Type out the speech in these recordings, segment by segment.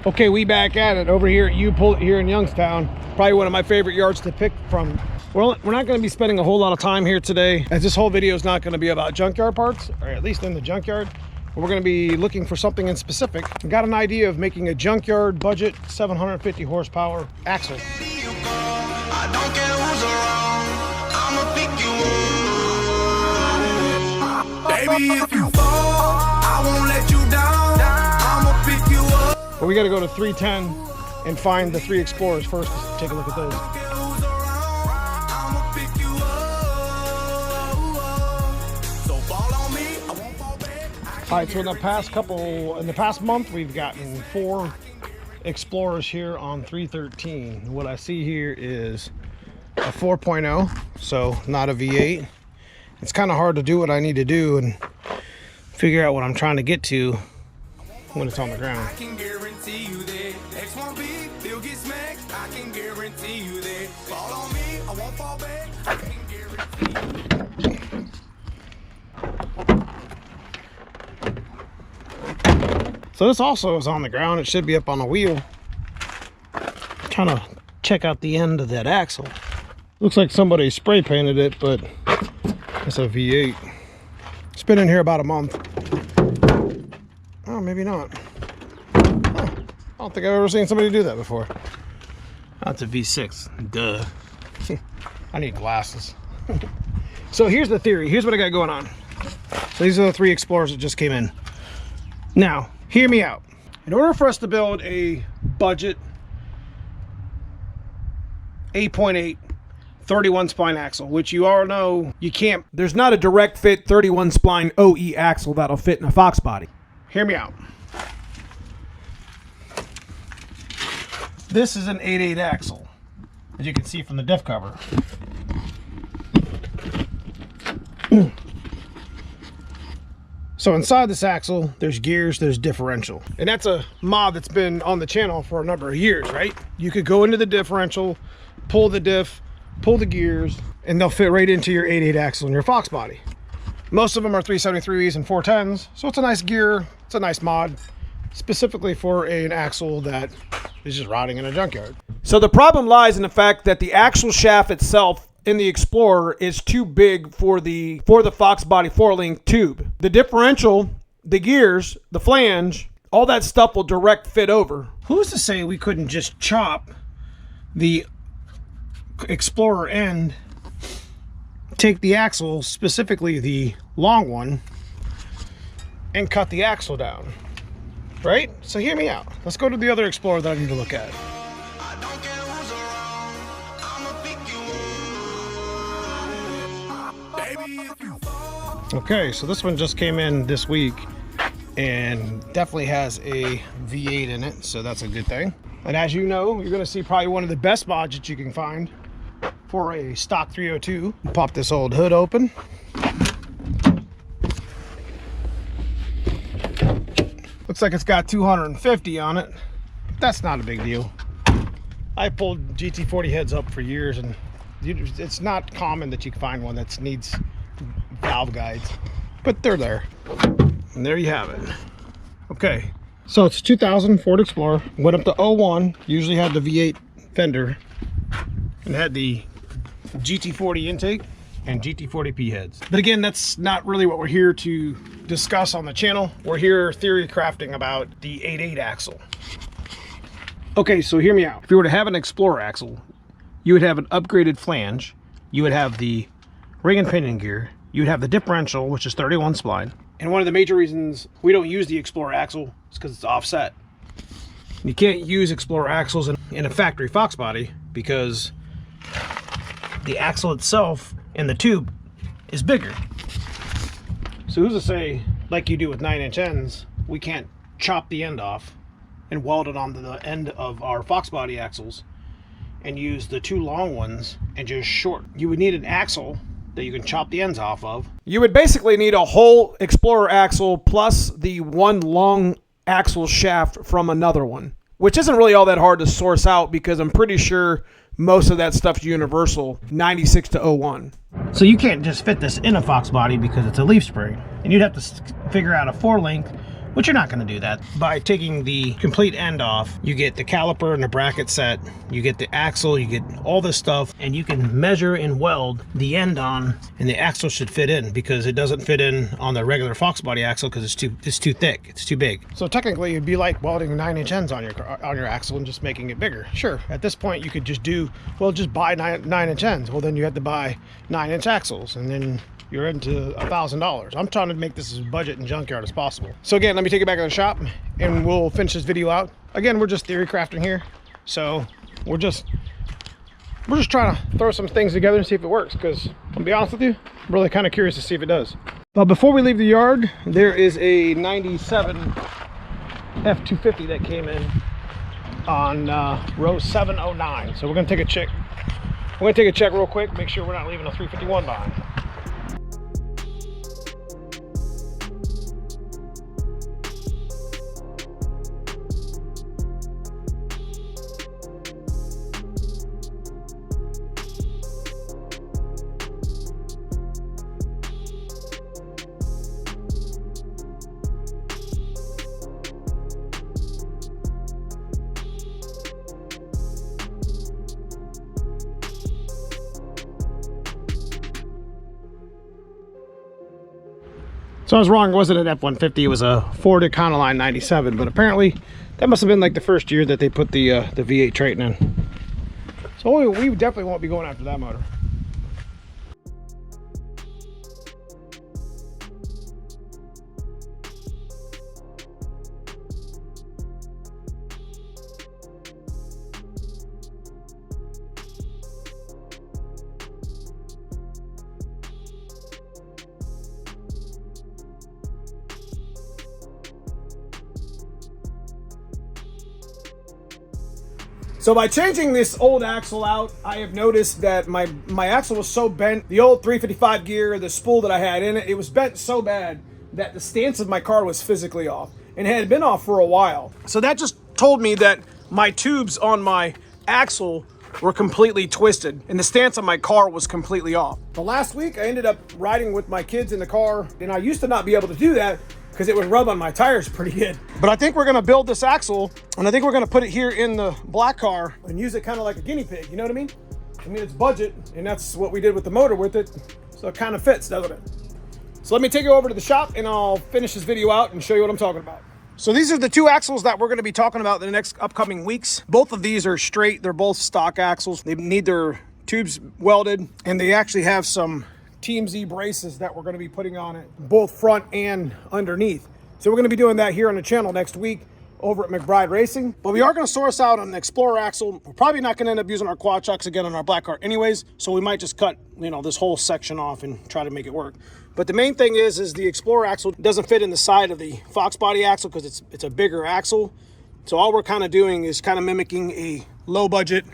Okay, we back at it over here at U-Pull here in Youngstown. Probably one of my favorite yards to pick from. Well, we're not going to be spending a whole lot of time here today, as this whole video is not going to be about junkyard parts, or at least in the junkyard. We're going to be looking for something in specific. I've got an idea of making a junkyard budget 750 horsepower axle. I don't care who's around, I'ma pick you up. Baby, if you fall, I won't let you down, I'ma pick you up. But we got to go to 310 and find the 3 Explorers first to take a look at those. All right, so in the past month, we've gotten 4 Explorers here on 313. What I see here is a 4.0, so not a V8. It's kind of hard to do what I need to do and figure out what I'm trying to get to when it's on the ground. I can guarantee you that X1B, they'll get smacked. I can guarantee you that. Fall on me, I won't fall back. I can guarantee you. So this also is on the ground. It should be up on a wheel. I'm trying to check out the end of that axle. Looks like somebody spray painted it, but it's a V8. It's been in here about a month. Oh, maybe not. Huh. I don't think I've ever seen somebody do that before. That's a V6. Duh. I need glasses. So here's the theory. Here's what I got going on. So these are the 3 Explorers that just came in. Now, hear me out. In order for us to build a budget 8.8 31 spline axle, which you all know you can't, there's not a direct fit 31 spline OE axle that'll fit in a fox body. Hear me out. This is an 8.8 axle, as you can see from the diff cover. So inside this axle, there's gears, there's differential. And that's a mod that's been on the channel for a number of years, right? You could go into the differential, pull the diff, pull the gears, and they'll fit right into your 8.8 axle in your fox body. Most of them are 373s and 410s, so it's a nice gear, it's a nice mod, specifically for an axle that is just rotting in a junkyard. So the problem lies in the fact that the axle shaft itself in the Explorer is too big for the fox body 4-link tube. The differential, the gears, the flange, all that stuff will direct fit over. Who's to say we couldn't just chop the Explorer end, take the axle, specifically the long one, and cut the axle down, right? So hear me out. Let's go to the other Explorer that I need to look at. Okay, so this one just came in this week and definitely has a V8 in it, so that's a good thing. And as you know, you're going to see probably one of the best mods that you can find for a stock 302. Pop this old hood open. Looks like it's got 250 on it. That's not a big deal. I pulled GT40 heads up for years, and it's not common that you can find one that needs valve guides, but they're there. And there you have it. Okay, so it's 2000 Ford Explorer. Went up to 01, usually had the V8 fender, and had the GT40 intake and GT40P heads. But again, that's not really what we're here to discuss on the channel. We're here theory crafting about the 8.8 axle. Okay, so hear me out. If you were to have an Explorer axle, you would have an upgraded flange, you would have the ring and pinion gear, you would have the differential, which is 31 spline. And one of the major reasons we don't use the Explorer axle is because it's offset. You can't use Explorer axles in a factory fox body because the axle itself and the tube is bigger. So who's to say, like you do with 9-inch ends, we can't chop the end off and weld it onto the end of our fox body axles and use the 2 long ones and just short. You would need an axle that you can chop the ends off of. You would basically need a whole Explorer axle plus the 1 long axle shaft from another one, which isn't really all that hard to source out because I'm pretty sure most of that stuff's universal 96 to 01. So you can't just fit this in a fox body because it's a leaf spring, and you'd have to figure out a 4-link which you're not going to do that. By taking the complete end off, you get the caliper and the bracket set, you get the axle, you get all this stuff, and you can measure and weld the end on, and the axle should fit in, because it doesn't fit in on the regular Foxbody axle because it's too thick, it's too big. So technically it'd be like welding 9-inch ends on your axle and just making it bigger. Sure, at this point you could just do, well, just buy 9-inch ends. Well, then you have to buy 9-inch axles, and then you're into $1,000. I'm trying to make this as budget and junkyard as possible. So again, let me take it back to the shop and we'll finish this video out. Again, we're just theory crafting here. So we're just trying to throw some things together and see if it works, because I'll be honest with you, I'm really kind of curious to see if it does. But before we leave the yard, there is a 97 F250 that came in on row 709. So we're gonna take a check. We're gonna take a check real quick, make sure we're not leaving a 351 behind. So I was wrong, it wasn't an F-150, it was a Ford Econoline 97, but apparently that must have been like the first year that they put the V8 Triton in. So we definitely won't be going after that motor. So by changing this old axle out, I have noticed that my axle was so bent. The old 355 gear, the spool that I had in it, it was bent so bad that the stance of my car was physically off, and it had been off for a while. So that just told me that my tubes on my axle were completely twisted and the stance on my car was completely off. The last week I ended up riding with my kids in the car, and I used to not be able to do that because it would rub on my tires pretty good. But I think we're gonna build this axle, and I think we're gonna put it here in the black car and use it kind of like a guinea pig, you know what I mean? I mean, it's budget, and that's what we did with the motor with it, so it kind of fits, doesn't it? So let me take you over to the shop and I'll finish this video out and show you what I'm talking about. So these are the two axles that we're gonna be talking about in the next upcoming weeks. Both of these are straight, they're both stock axles. They need their tubes welded, and they actually have some TMZ braces that we're going to be putting on it, both front and underneath. So we're going to be doing that here on the channel next week over at McBride Racing. But we are going to source out an Explorer axle. We're probably not going to end up using our quad shocks again on our black car anyways, so we might just cut, you know, this whole section off and try to make it work. But the main thing is the Explorer axle doesn't fit in the side of the Foxbody axle because it's a bigger axle. So all we're kind of doing is kind of mimicking a low budget,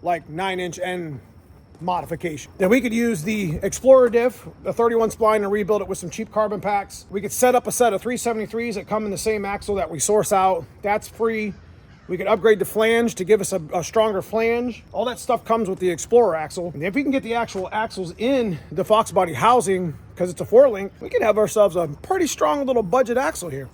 like 9-inch end modification. Then we could use the Explorer diff, a 31 spline, and rebuild it with some cheap carbon packs. We could set up a set of 373s that come in the same axle that we source out. That's free. We could upgrade the flange to give us a stronger flange. All that stuff comes with the Explorer axle. And if we can get the actual axles in the Foxbody housing, because it's a 4-link, we could have ourselves a pretty strong little budget axle here.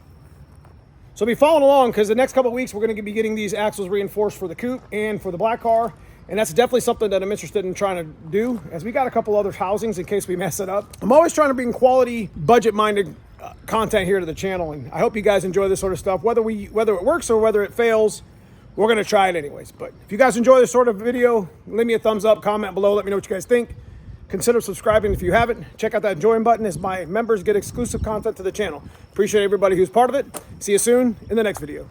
So be following along, because the next couple of weeks we're going to be getting these axles reinforced for the coupe and for the black car. And that's definitely something that I'm interested in trying to do, as we got a couple other housings in case we mess it up. I'm always trying to bring quality, budget-minded content here to the channel, and I hope you guys enjoy this sort of stuff. Whether it works or whether it fails, we're going to try it anyways. But if you guys enjoy this sort of video, leave me a thumbs up, comment below, let me know what you guys think. Consider subscribing if you haven't. Check out that join button as my members get exclusive content to the channel. Appreciate everybody who's part of it. See you soon in the next video.